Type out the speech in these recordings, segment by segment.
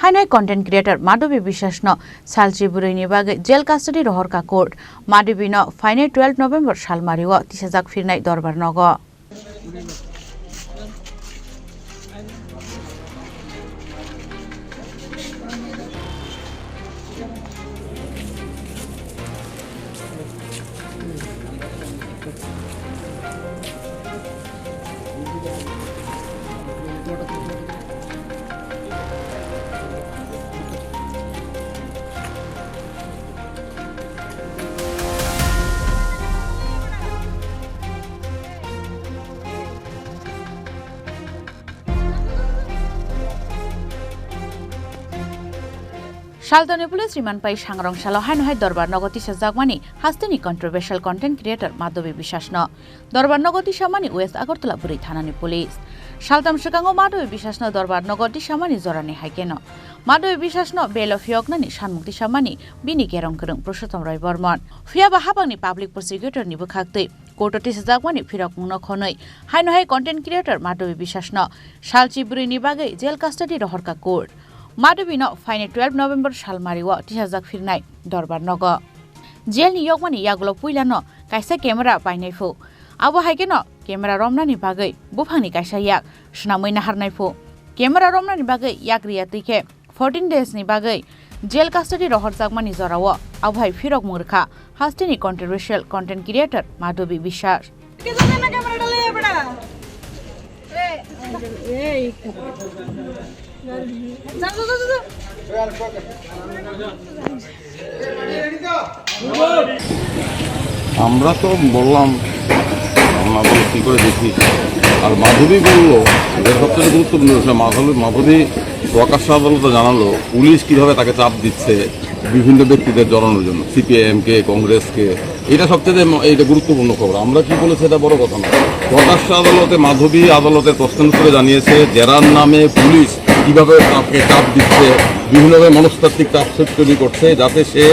Phainai content creator Madhavi Biswas no Salchibwrwi ni bagwi jail custody Rohorkha court Madhavi no Phainai 12 November Salmario Tisajak Phinai Darbar Nogo Shaltani police remand pai Sangrong Shalo Haino Darbar Nogo Tisajak mani hasteni controversial content creator Madhavi Biswas no Darbar Nogo Tisamani West Agartala Buri Thanani police Shaltam Shikango Madhavi Biswas no Darbar Nogo Tisamani Zorani Haikeno Madhavi Biswas no bail of Yognani Shanmuk Tisamani Bini Kerong Kerung Proshotam Roy Bormon Fiaba Habangni public prosecutor ni bukhakte Court Tisajak mani Firok Mungno Khonoi Haino content creator Madhavi Biswas no Salchibwrwi ni bagwi jail custody Rohorkha court Madhavi no Phainai 12 November Salmario Tisajak Phinai Darbar Nogo jail ni yogmani yagulo puila no kaisa camera painai phu abo haike no camera romna ni bagwi buphangni kaisa yak sunamoi naharnai phu camera romna ni bagwi yak riyatike 14 days ni bagwi jail custody Rohorkha mani zorawo abo hai Firok Murkha hasteni controversial content creator Madhavi Biswas আমরা তো বললাম আমরা কি করে দেখি আর মাধবী বললো এর সবচেয়ে গুরুত্বপূর্ণ বিষয় মাধবী প্রকাশ্য আদালতে জানালো পুলিশ কিভাবে তাকে চাপ দিচ্ছে বিভিন্ন ব্যক্তিদের জড়ানোর জন্য সিপিএমকে কংগ্রেসকে এটা সবচেয়ে এটা গুরুত্বপূর্ণ খবর আমরা কি বলেছি এটা বড় কথা না প্রকাশ্য আদালতে মাধবী আদালতের প্রশ্নের উত্তরে জানিয়েছে জেরার নামে পুলিশ কিভাবে তাকে চাপ দিচ্ছে বিভিন্নভাবে মনস্তাত্ত্বিক চাপ তৈরি করছে যাতে সে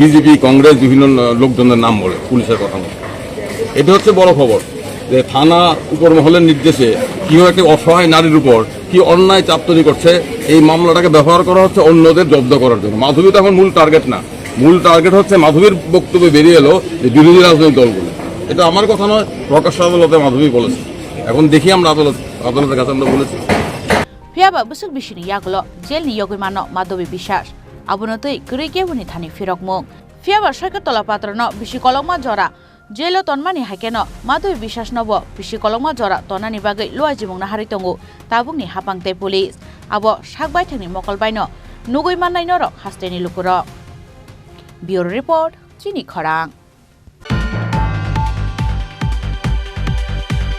বিজেপি কংগ্রেস বিভিন্ন লোকজনের নাম বলে পুলিশের কথা বলে এটা হচ্ছে বড় খবর যে থানা উপর মহলের নির্দেশে কিভাবে একটা অসহায় নারীর উপর কি অন্যায় চাপ তৈরি করছে এই মামলাটাকে ব্যবহার করা হচ্ছে অন্যদের জব্দ করার জন্য মাধবী তো এখন মূল টার্গেট না মূল টার্গেট হচ্ছে মাধবীর বক্তব্যে বেরিয়ে এলো যে বিরোধী রাজনৈতিক দলগুলো এটা আমার কথা নয় প্রকাশ্য আদালতে মাধবী বলেছে এখন দেখি আমরা আদালতের কাছে আমরা বলেছি Fiaba busuk bishini yagulo jail ni yogui mano Madhavi Biswas abunotoi gurui kebuni thani Firok Mung Fiaba sarkar tola patra no bishi kolongma jora jailo tonmani haikeno Madhavi Biswas no bo bishi kolongma jora tonani bagwi loai jimung na hari tongo tabungni hapangte police abo sakbai thangni mokolbai no nugui mannai norok hasteni lukuro Bureau report Chini Khorang